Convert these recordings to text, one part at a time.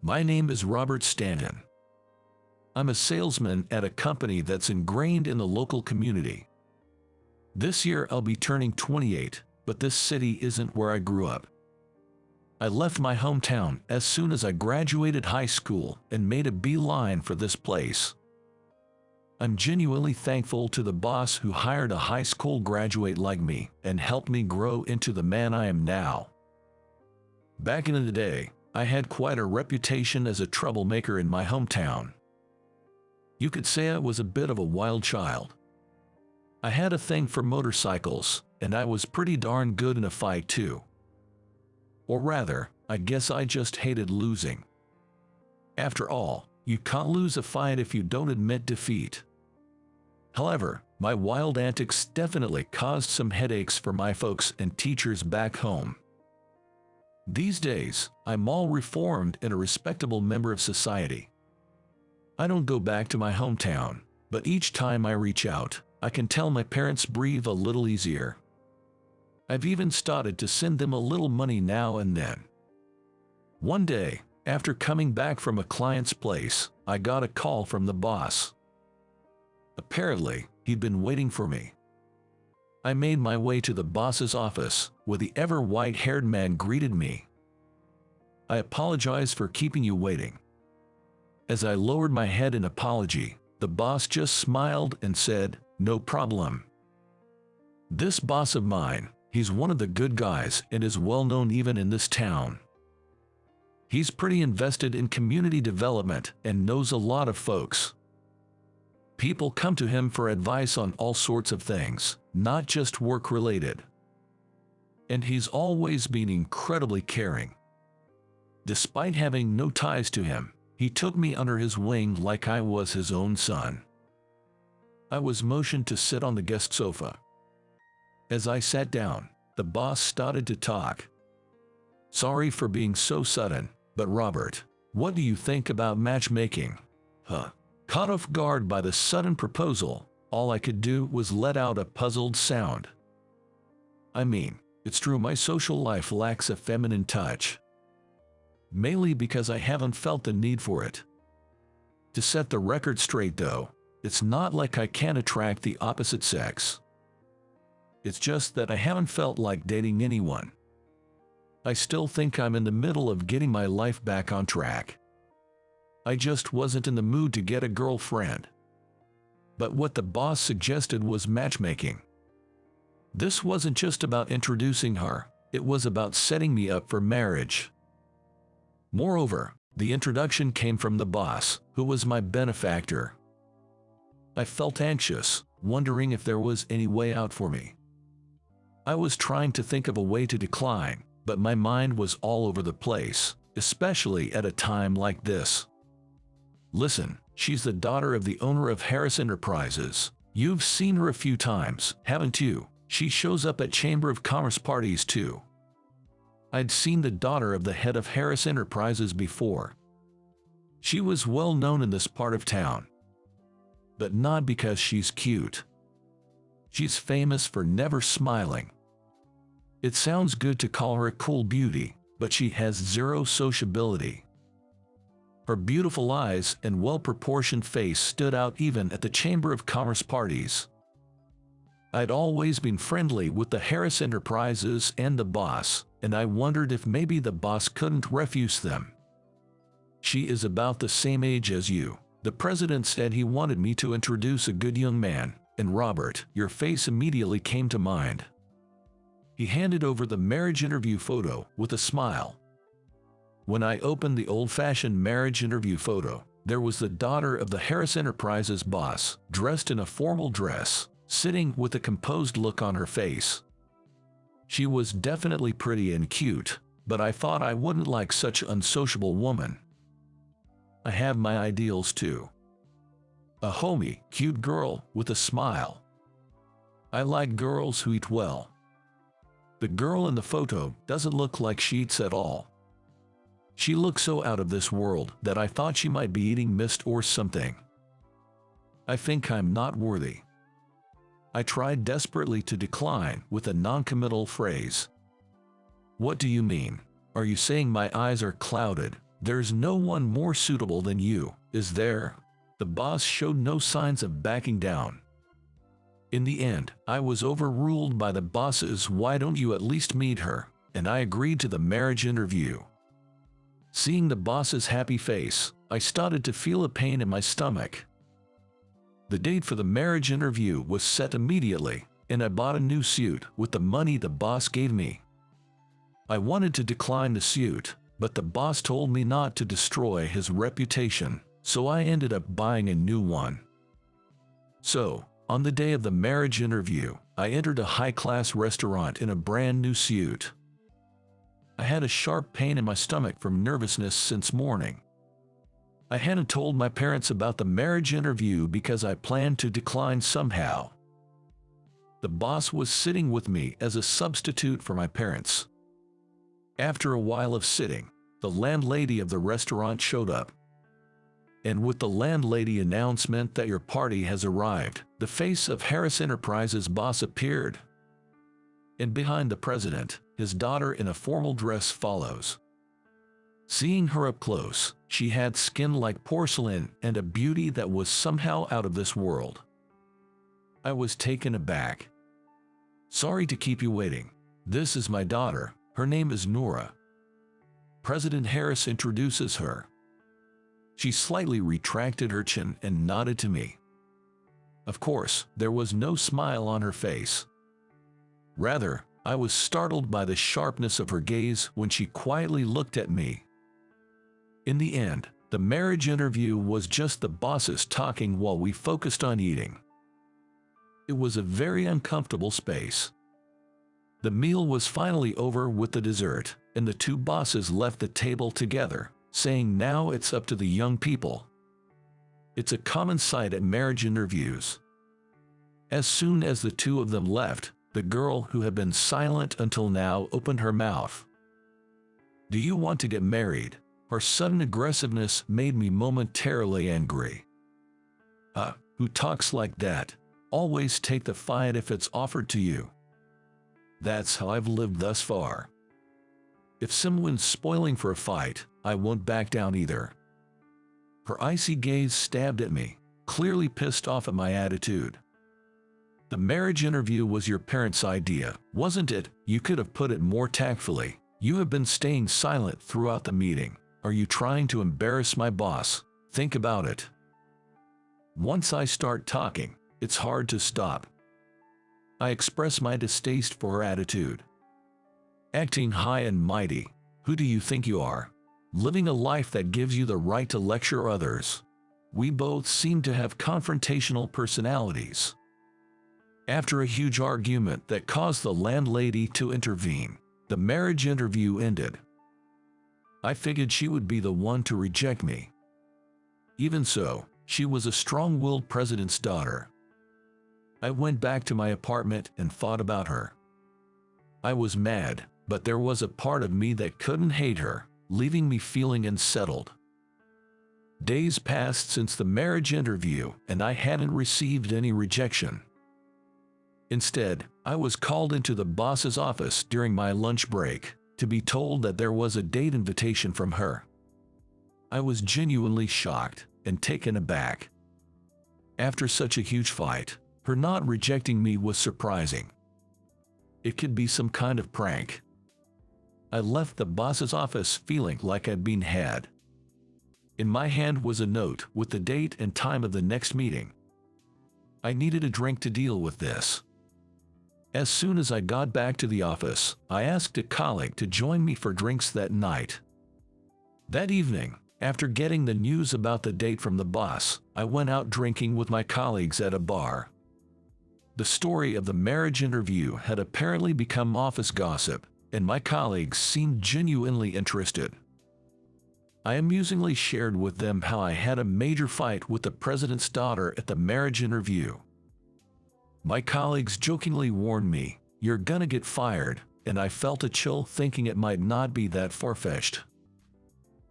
My name is Robert Stanton. I'm a salesman at a company that's ingrained in the local community. This year I'll be turning 28, but this city isn't where I grew up. I left my hometown as soon as I graduated high school and made a beeline for this place. I'm genuinely thankful to the boss who hired a high school graduate like me and helped me grow into the man I am now. Back in the day, I had quite a reputation as a troublemaker in my hometown. You could say I was a bit of a wild child. I had a thing for motorcycles, and I was pretty darn good in a fight too. Or rather, I guess I just hated losing. After all, you can't lose a fight if you don't admit defeat. However, my wild antics definitely caused some headaches for my folks and teachers back home. These days, I'm all reformed and a respectable member of society. I don't go back to my hometown, but each time I reach out, I can tell my parents breathe a little easier. I've even started to send them a little money now and then. One day, after coming back from a client's place, I got a call from the boss. Apparently, he'd been waiting for me. I made my way to the boss's office, where the ever white-haired man greeted me. "I apologize for keeping you waiting." As I lowered my head in apology, the boss just smiled and said, "No problem." This boss of mine, he's one of the good guys and is well known even in this town. He's pretty invested in community development and knows a lot of folks. People come to him for advice on all sorts of things, not just work-related. And he's always been incredibly caring. Despite having no ties to him, he took me under his wing like I was his own son. I was motioned to sit on the guest sofa. As I sat down, the boss started to talk. "Sorry for being so sudden, but Robert, what do you think about matchmaking?" Caught off guard by the sudden proposal, all I could do was let out a puzzled sound. I mean, it's true my social life lacks a feminine touch. Mainly because I haven't felt the need for it. To set the record straight though, it's not like I can't attract the opposite sex. It's just that I haven't felt like dating anyone. I still think I'm in the middle of getting my life back on track. I just wasn't in the mood to get a girlfriend. But what the boss suggested was matchmaking. This wasn't just about introducing her, it was about setting me up for marriage. Moreover, the introduction came from the boss, who was my benefactor. I felt anxious, wondering if there was any way out for me. I was trying to think of a way to decline, but my mind was all over the place, especially at a time like this. "Listen, she's the daughter of the owner of Harris Enterprises. You've seen her a few times, haven't you? She shows up at Chamber of Commerce parties too." I'd seen the daughter of the head of Harris Enterprises before. She was well known in this part of town. But not because she's cute. She's famous for never smiling. It sounds good to call her a cool beauty, but she has zero sociability. Her beautiful eyes and well-proportioned face stood out even at the Chamber of Commerce parties. I'd always been friendly with the Harris Enterprises and the boss, and I wondered if maybe the boss couldn't refuse them. "She is about the same age as you." The president said he wanted me to introduce a good young man, and Robert, your face immediately came to mind. He handed over the marriage interview photo with a smile. When I opened the old-fashioned marriage interview photo, there was the daughter of the Harris Enterprises boss, dressed in a formal dress, sitting with a composed look on her face. She was definitely pretty and cute, but I thought I wouldn't like such an unsociable woman. I have my ideals too. A homey, cute girl with a smile. I like girls who eat well. The girl in the photo doesn't look like she eats at all. She looks so out of this world that I thought she might be eating mist or something. I think I'm not worthy. I tried desperately to decline with a non-committal phrase. "What do you mean? Are you saying my eyes are clouded? There's no one more suitable than you, is there? The boss showed no signs of backing down. In the end, I was overruled by the boss's "why don't you at least meet her?" and I agreed to the marriage interview. Seeing the boss's happy face, I started to feel a pain in my stomach. The date for the marriage interview was set immediately, and I bought a new suit with the money the boss gave me. I wanted to decline the suit, but the boss told me not to destroy his reputation, so I ended up buying a new one. So, on the day of the marriage interview, I entered a high-class restaurant in a brand new suit. I had a sharp pain in my stomach from nervousness since morning. I hadn't told my parents about the marriage interview because I planned to decline somehow. The boss was sitting with me as a substitute for my parents. After a while of sitting, the landlady of the restaurant showed up. And with the landlady announcement that your party has arrived, the face of Harris Enterprises boss appeared. And behind the president, his daughter in a formal dress follows. Seeing her up close, she had skin like porcelain and a beauty that was somehow out of this world. I was taken aback. "Sorry to keep you waiting. This is my daughter. Her name is Nora." President Harris introduces her. She slightly retracted her chin and nodded to me. Of course, there was no smile on her face. Rather, I was startled by the sharpness of her gaze when she quietly looked at me. In the end, the marriage interview was just the bosses talking while we focused on eating. It was a very uncomfortable space. The meal was finally over with the dessert, and the two bosses left the table together, saying now it's up to the young people. It's a common sight at marriage interviews. As soon as the two of them left, the girl who had been silent until now opened her mouth. "Do you want to get married?" Her sudden aggressiveness made me momentarily angry. Who talks like that? Always take the fight if it's offered to you. That's how I've lived thus far. If someone's spoiling for a fight, I won't back down either. Her icy gaze stabbed at me, clearly pissed off at my attitude. The marriage interview was your parents' idea, wasn't it? You could have put it more tactfully. You have been staying silent throughout the meeting. Are you trying to embarrass my boss? Think about it. Once I start talking, it's hard to stop. I express my distaste for her attitude. Acting high and mighty, who do you think you are? Living a life that gives you the right to lecture others. We both seem to have confrontational personalities. After a huge argument that caused the landlady to intervene, the marriage interview ended. I figured she would be the one to reject me. Even so, she was a strong-willed president's daughter. I went back to my apartment and thought about her. I was mad, but there was a part of me that couldn't hate her, leaving me feeling unsettled. Days passed since the marriage interview, and I hadn't received any rejection. Instead, I was called into the boss's office during my lunch break to be told that there was a date invitation from her. I was genuinely shocked and taken aback. After such a huge fight, her not rejecting me was surprising. It could be some kind of prank. I left the boss's office feeling like I'd been had. In my hand was a note with the date and time of the next meeting. I needed a drink to deal with this. As soon as I got back to the office, I asked a colleague to join me for drinks that night. That evening, after getting the news about the date from the boss, I went out drinking with my colleagues at a bar. The story of the marriage interview had apparently become office gossip, and my colleagues seemed genuinely interested. I amusingly shared with them how I had a major fight with the president's daughter at the marriage interview. My colleagues jokingly warned me, "You're gonna get fired," and I felt a chill thinking it might not be that far-fetched.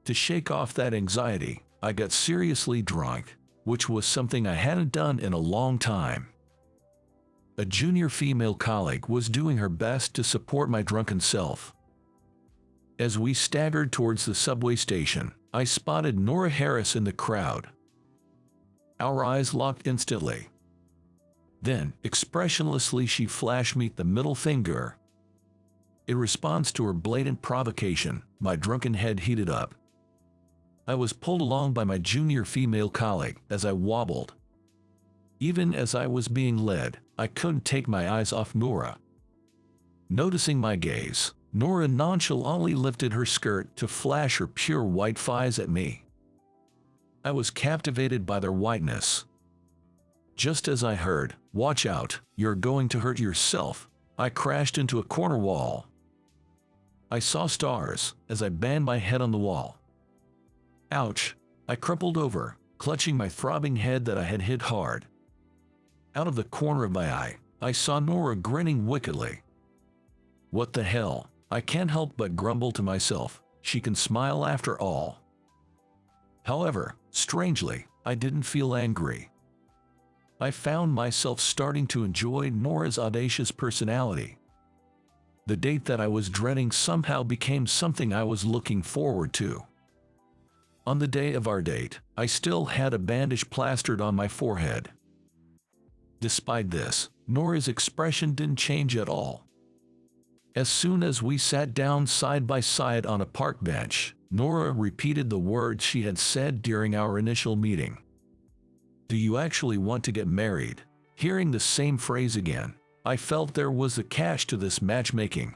To shake off that anxiety, I got seriously drunk, which was something I hadn't done in a long time. A junior female colleague was doing her best to support my drunken self. As we staggered towards the subway station, I spotted Nora Harris in the crowd. Our eyes locked instantly. Then, expressionlessly, she flashed me the middle finger. In response to her blatant provocation, my drunken head heated up. I was pulled along by my junior female colleague as I wobbled. Even as I was being led, I couldn't take my eyes off Nora. Noticing my gaze, Nora nonchalantly lifted her skirt to flash her pure white thighs at me. I was captivated by their whiteness. Just as I heard, "Watch out, you're going to hurt yourself," I crashed into a corner wall. I saw stars as I banged my head on the wall. Ouch! I crumpled over, clutching my throbbing head that I had hit hard. Out of the corner of my eye, I saw Nora grinning wickedly. What the hell? I can't help but grumble to myself. She can smile after all. However, strangely, I didn't feel angry. I found myself starting to enjoy Nora's audacious personality. The date that I was dreading somehow became something I was looking forward to. On the day of our date, I still had a bandage plastered on my forehead. Despite this, Nora's expression didn't change at all. As soon as we sat down side by side on a park bench, Nora repeated the words she had said during our initial meeting. "Do you actually want to get married?" Hearing the same phrase again, I felt there was a catch to this matchmaking.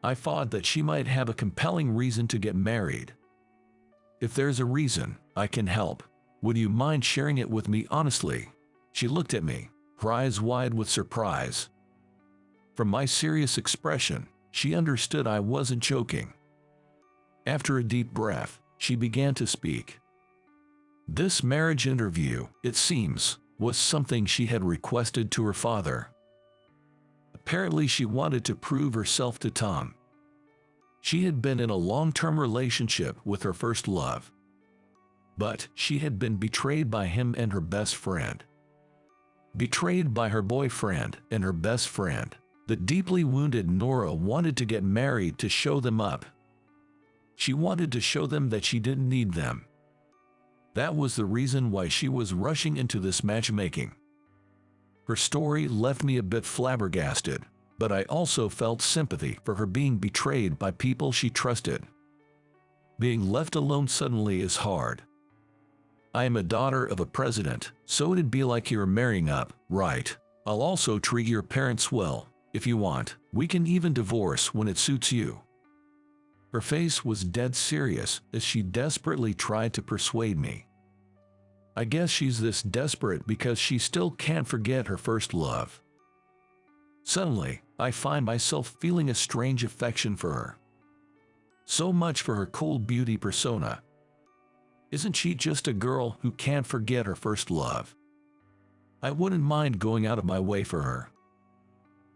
I thought that she might have a compelling reason to get married. "If there's a reason, I can help. Would you mind sharing it with me honestly?" She looked at me, her eyes wide with surprise. From my serious expression, she understood I wasn't joking. After a deep breath, she began to speak. This marriage interview, it seems, was something she had requested to her father. Apparently, she wanted to prove herself to Tom. She had been in a long-term relationship with her first love. But she had been betrayed by him and her best friend. Betrayed by her boyfriend and her best friend. The deeply wounded Nora wanted to get married to show them up. She wanted to show them that she didn't need them. That was the reason why she was rushing into this matchmaking. Her story left me a bit flabbergasted, but I also felt sympathy for her being betrayed by people she trusted. Being left alone suddenly is hard. I am a daughter of a president, so it'd be like you're marrying up, right? I'll also treat your parents well, if you want. We can even divorce when it suits you. Her face was dead serious as she desperately tried to persuade me. I guess she's this desperate because she still can't forget her first love. Suddenly, I find myself feeling a strange affection for her. So much for her cold beauty persona. Isn't she just a girl who can't forget her first love? I wouldn't mind going out of my way for her.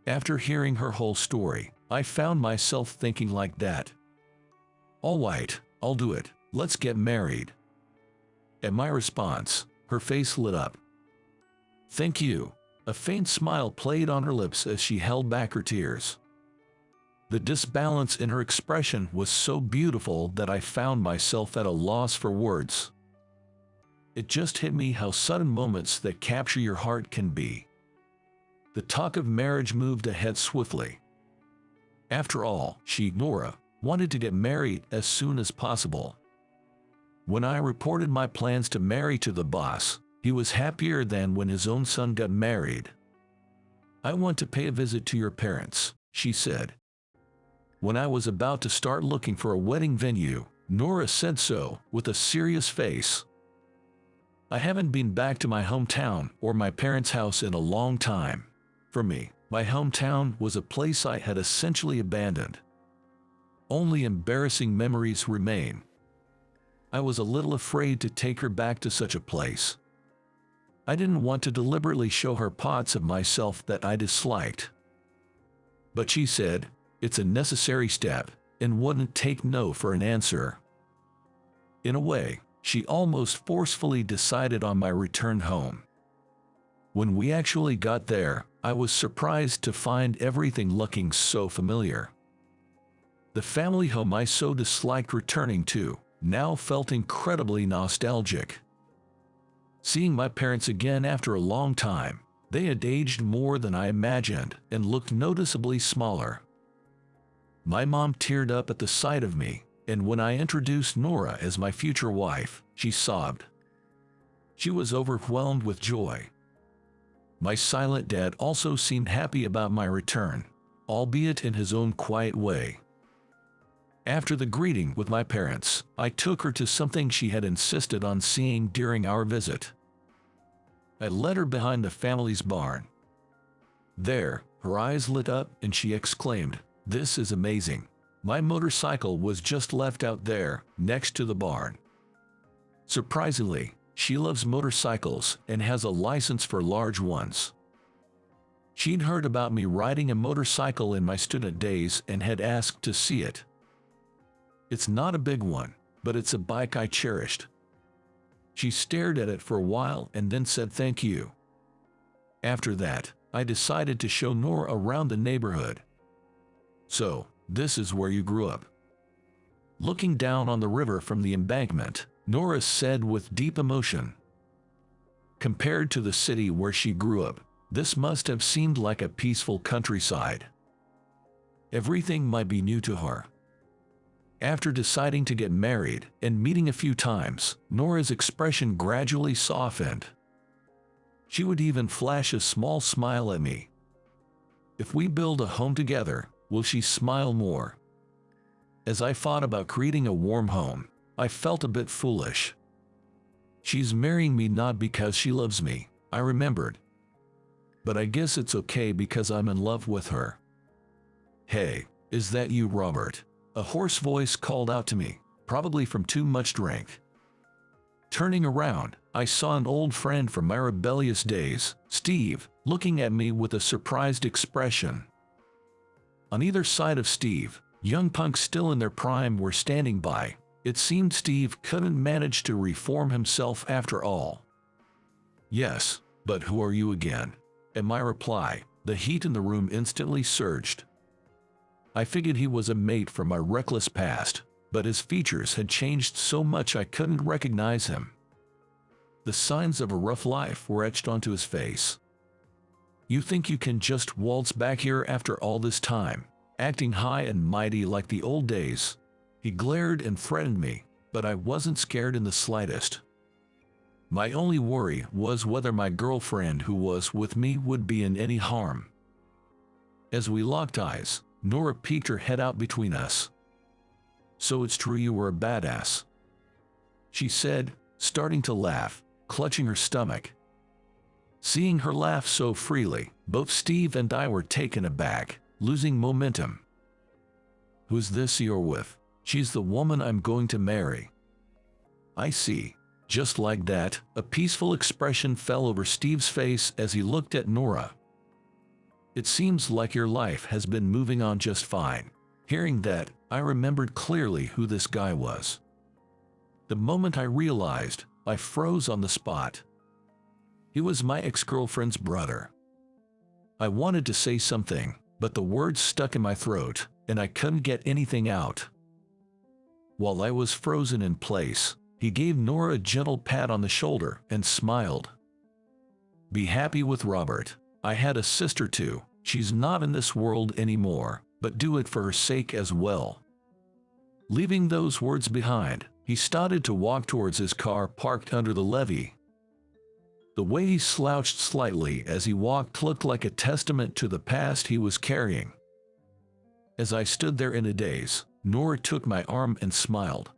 After hearing her whole story, I found myself thinking like that. All right, I'll do it. Let's get married. At my response, her face lit up. Thank you. A faint smile played on her lips as she held back her tears. The disbalance in her expression was so beautiful that I found myself at a loss for words. It just hit me how sudden moments that capture your heart can be. The talk of marriage moved ahead swiftly. After all, she, Nora, wanted to get married as soon as possible. When I reported my plans to marry to the boss, he was happier than when his own son got married. I want to pay a visit to your parents, she said. When I was about to start looking for a wedding venue, Nora said so with a serious face. I haven't been back to my hometown or my parents' house in a long time. For me, my hometown was a place I had essentially abandoned. Only embarrassing memories remain. I was a little afraid to take her back to such a place. I didn't want to deliberately show her parts of myself that I disliked. But she said, it's a necessary step, and wouldn't take no for an answer. In a way, she almost forcefully decided on my return home. When we actually got there, I was surprised to find everything looking so familiar. The family home I so disliked returning to now felt incredibly nostalgic. Seeing my parents again after a long time, they had aged more than I imagined and looked noticeably smaller. My mom teared up at the sight of me, and when I introduced Nora as my future wife, she sobbed. She was overwhelmed with joy. My silent dad also seemed happy about my return, albeit in his own quiet way. After the greeting with my parents, I took her to something she had insisted on seeing during our visit. I led her behind the family's barn. There, her eyes lit up and she exclaimed, "This is amazing. My motorcycle was just left out there, next to the barn." Surprisingly, she loves motorcycles and has a license for large ones. She'd heard about me riding a motorcycle in my student days and had asked to see it. It's not a big one, but it's a bike I cherished. She stared at it for a while and then said thank you. After that, I decided to show Nora around the neighborhood. "So, this is where you grew up?" Looking down on the river from the embankment, Nora said with deep emotion. Compared to the city where she grew up, this must have seemed like a peaceful countryside. Everything might be new to her. After deciding to get married and meeting a few times, Nora's expression gradually softened. She would even flash a small smile at me. If we build a home together, will she smile more? As I thought about creating a warm home, I felt a bit foolish. She's marrying me not because she loves me, I remembered. But I guess it's okay because I'm in love with her. "Hey, is that you, Robert?" A hoarse voice called out to me, probably from too much drink. Turning around, I saw an old friend from my rebellious days, Steve, looking at me with a surprised expression. On either side of Steve, young punks still in their prime were standing by. It seemed Steve couldn't manage to reform himself after all. "Yes, but who are you again?" At my reply, the heat in the room instantly surged. I figured he was a mate from my reckless past, but his features had changed so much I couldn't recognize him. The signs of a rough life were etched onto his face. "You think you can just waltz back here after all this time, acting high and mighty like the old days?" He glared and threatened me, but I wasn't scared in the slightest. My only worry was whether my girlfriend who was with me would be in any harm. As we locked eyes, Nora peeked her head out between us. "So it's true you were a badass?" she said, starting to laugh, clutching her stomach. Seeing her laugh so freely, both Steve and I were taken aback, losing momentum. "Who's this you're with?" "She's the woman I'm going to marry." "I see." Just like that, a peaceful expression fell over Steve's face as he looked at Nora. "It seems like your life has been moving on just fine." Hearing that, I remembered clearly who this guy was. The moment I realized, I froze on the spot. He was my ex-girlfriend's brother. I wanted to say something, but the words stuck in my throat, and I couldn't get anything out. While I was frozen in place, he gave Nora a gentle pat on the shoulder and smiled. "Be happy with Robert. I had a sister too. She's not in this world anymore, but do it for her sake as well." Leaving those words behind, he started to walk towards his car parked under the levee. The way he slouched slightly as he walked looked like a testament to the past he was carrying. As I stood there in a daze, Nora took my arm and smiled.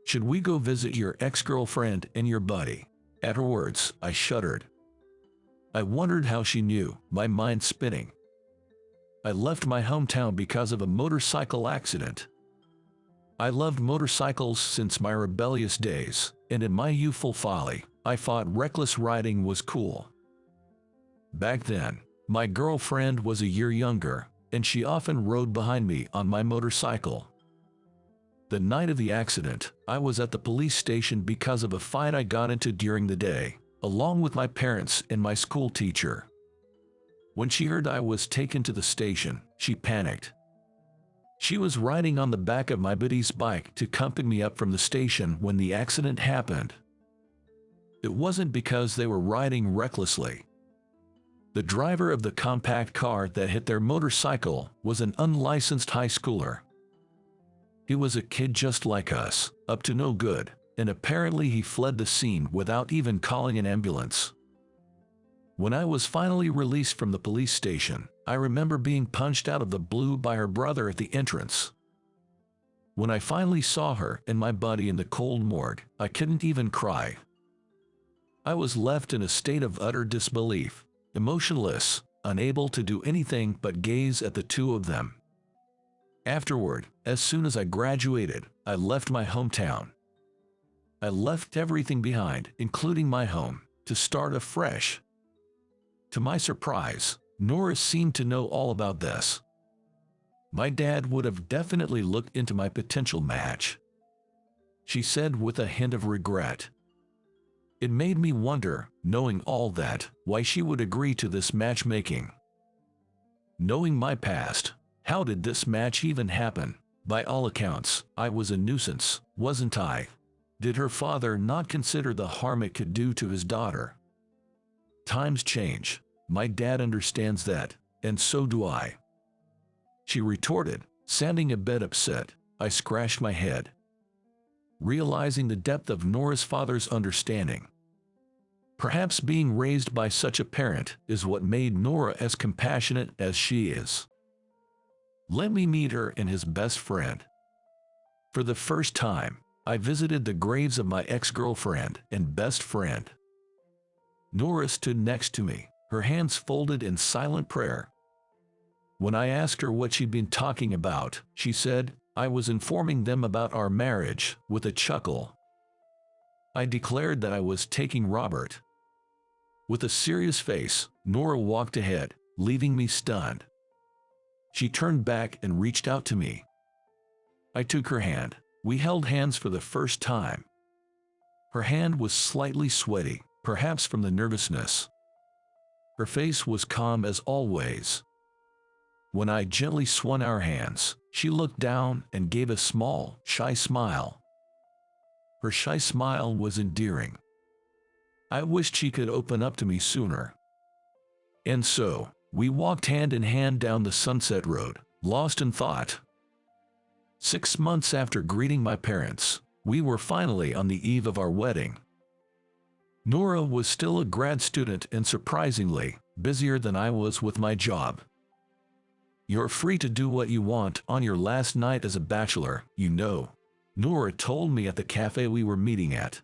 "Should we go visit your ex-girlfriend and your buddy?" At her words, I shuddered. I wondered how she knew, my mind spinning. I left my hometown because of a motorcycle accident. I loved motorcycles since my rebellious days, and in my youthful folly, I thought reckless riding was cool. Back then, my girlfriend was a year younger, and she often rode behind me on my motorcycle. The night of the accident, I was at the police station because of a fight I got into during the day, along with my parents and my school teacher. When she heard I was taken to the station, she panicked. She was riding on the back of my buddy's bike to accompany me up from the station when the accident happened. It wasn't because they were riding recklessly. The driver of the compact car that hit their motorcycle was an unlicensed high schooler. He was a kid just like us, up to no good, and apparently he fled the scene without even calling an ambulance. When I was finally released from the police station, I remember being punched out of the blue by her brother at the entrance. When I finally saw her and my buddy in the cold morgue, I couldn't even cry. I was left in a state of utter disbelief, emotionless, unable to do anything but gaze at the two of them. Afterward, as soon as I graduated, I left my hometown. I left everything behind, including my home, to start afresh. To my surprise, Nora seemed to know all about this. My dad would have definitely looked into my potential match. She said with a hint of regret. It made me wonder, knowing all that, why she would agree to this matchmaking. Knowing my past, how did this match even happen? By all accounts, I was a nuisance, wasn't I? Did her father not consider the harm it could do to his daughter? Times change. My dad understands that, and so do I. She retorted, sounding a bit upset. I scratched my head, realizing the depth of Nora's father's understanding. Perhaps being raised by such a parent is what made Nora as compassionate as she is. Let me meet her and his best friend. For the first time, I visited the graves of my ex-girlfriend and best friend. Nora stood next to me, her hands folded in silent prayer. When I asked her what she'd been talking about, she said, I was informing them about our marriage, with a chuckle. I declared that I was taking Robert. With a serious face, Nora walked ahead, leaving me stunned. She turned back and reached out to me. I took her hand. We held hands for the first time. Her hand was slightly sweaty, perhaps from the nervousness. Her face was calm as always. When I gently swung our hands, she looked down and gave a small, shy smile. Her shy smile was endearing. I wished she could open up to me sooner. And so, we walked hand in hand down the Sunset Road, lost in thought. 6 months after greeting my parents, we were finally on the eve of our wedding. Nora was still a grad student and surprisingly, busier than I was with my job. You're free to do what you want on your last night as a bachelor, you know, Nora told me at the cafe we were meeting at.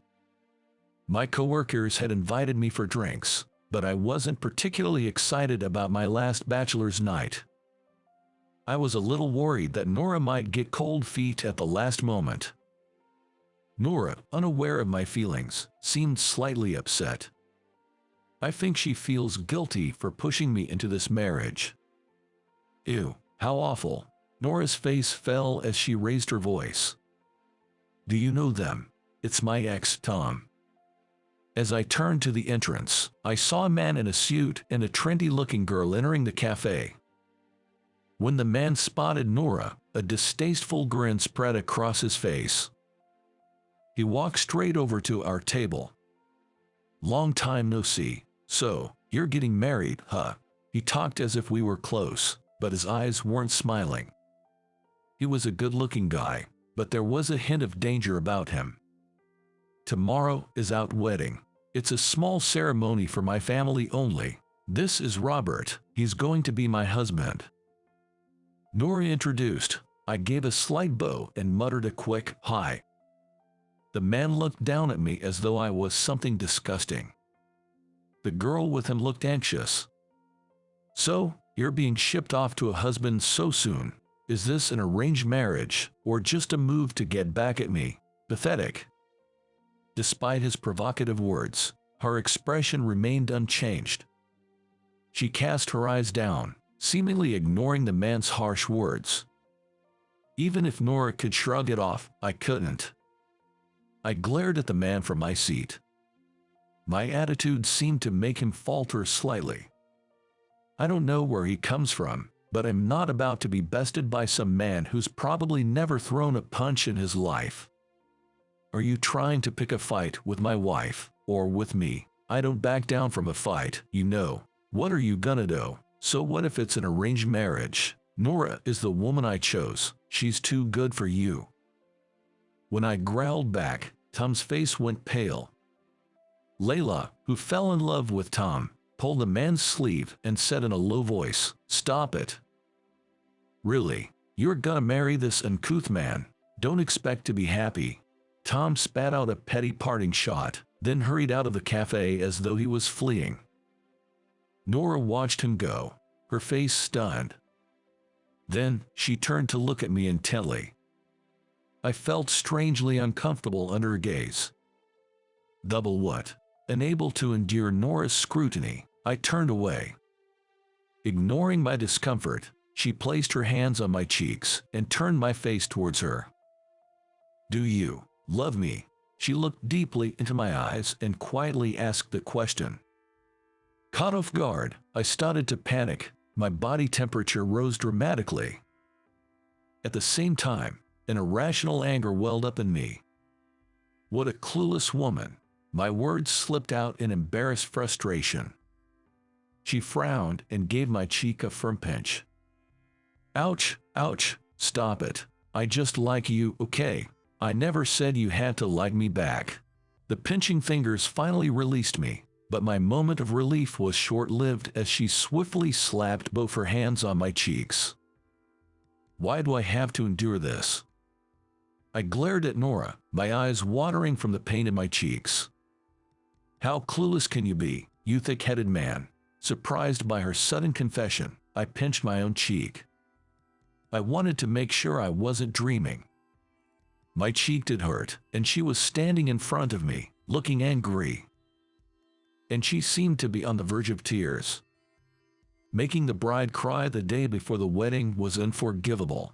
My coworkers had invited me for drinks, but I wasn't particularly excited about my last bachelor's night. I was a little worried that Nora might get cold feet at the last moment. Nora, unaware of my feelings, seemed slightly upset. I think she feels guilty for pushing me into this marriage. Ew, how awful. Nora's face fell as she raised her voice. Do you know them? It's my ex, Tom. As I turned to the entrance, I saw a man in a suit and a trendy-looking girl entering the cafe. When the man spotted Nora, a distasteful grin spread across his face. He walked straight over to our table. Long time no see. So, you're getting married, huh? He talked as if we were close, but his eyes weren't smiling. He was a good-looking guy, but there was a hint of danger about him. Tomorrow is our wedding. It's a small ceremony for my family only. This is Robert. He's going to be my husband. Nora introduced. I gave a slight bow and muttered a quick, hi. The man looked down at me as though I was something disgusting. The girl with him looked anxious. So, you're being shipped off to a husband so soon. Is this an arranged marriage, or just a move to get back at me? Pathetic. Despite his provocative words, her expression remained unchanged. She cast her eyes down, seemingly ignoring the man's harsh words. Even if Nora could shrug it off, I couldn't. I glared at the man from my seat. My attitude seemed to make him falter slightly. I don't know where he comes from, but I'm not about to be bested by some man who's probably never thrown a punch in his life. Are you trying to pick a fight with my wife, or with me? I don't back down from a fight, you know. What are you gonna do? So what if it's an arranged marriage? Nora is the woman I chose. She's too good for you. When I growled back, Tom's face went pale. Layla, who fell in love with Tom, pulled the man's sleeve and said in a low voice, "Stop it. Really? You're gonna marry this uncouth man? Don't expect to be happy." Tom spat out a petty parting shot, then hurried out of the cafe as though he was fleeing. Nora watched him go, her face stunned. Then she turned to look at me intently. I felt strangely uncomfortable under her gaze. Double what? Unable to endure Nora's scrutiny, I turned away. Ignoring my discomfort, she placed her hands on my cheeks and turned my face towards her. "Do you love me?" She looked deeply into my eyes and quietly asked the question. Caught off guard, I started to panic. My body temperature rose dramatically. At the same time, an irrational anger welled up in me. What a clueless woman. My words slipped out in embarrassed frustration. She frowned and gave my cheek a firm pinch. "Ouch, ouch, stop it. I just like you, okay? I never said you had to like me back." The pinching fingers finally released me, but my moment of relief was short-lived as she swiftly slapped both her hands on my cheeks. Why do I have to endure this? I glared at Nora, my eyes watering from the pain in my cheeks. How clueless can you be, you thick-headed man? Surprised by her sudden confession, I pinched my own cheek. I wanted to make sure I wasn't dreaming. My cheek did hurt, and she was standing in front of me, looking angry. And she seemed to be on the verge of tears. Making the bride cry the day before the wedding was unforgivable.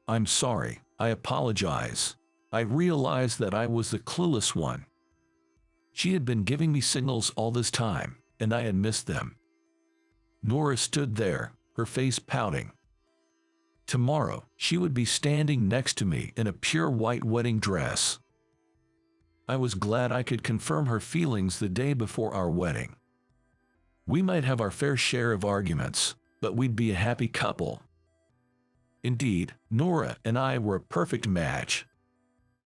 I'm sorry, I apologize. I realized that I was the clueless one. She had been giving me signals all this time, and I had missed them. Nora stood there, her face pouting. Tomorrow, she would be standing next to me in a pure white wedding dress. I was glad I could confirm her feelings the day before our wedding. We might have our fair share of arguments, but we'd be a happy couple. Indeed, Nora and I were a perfect match.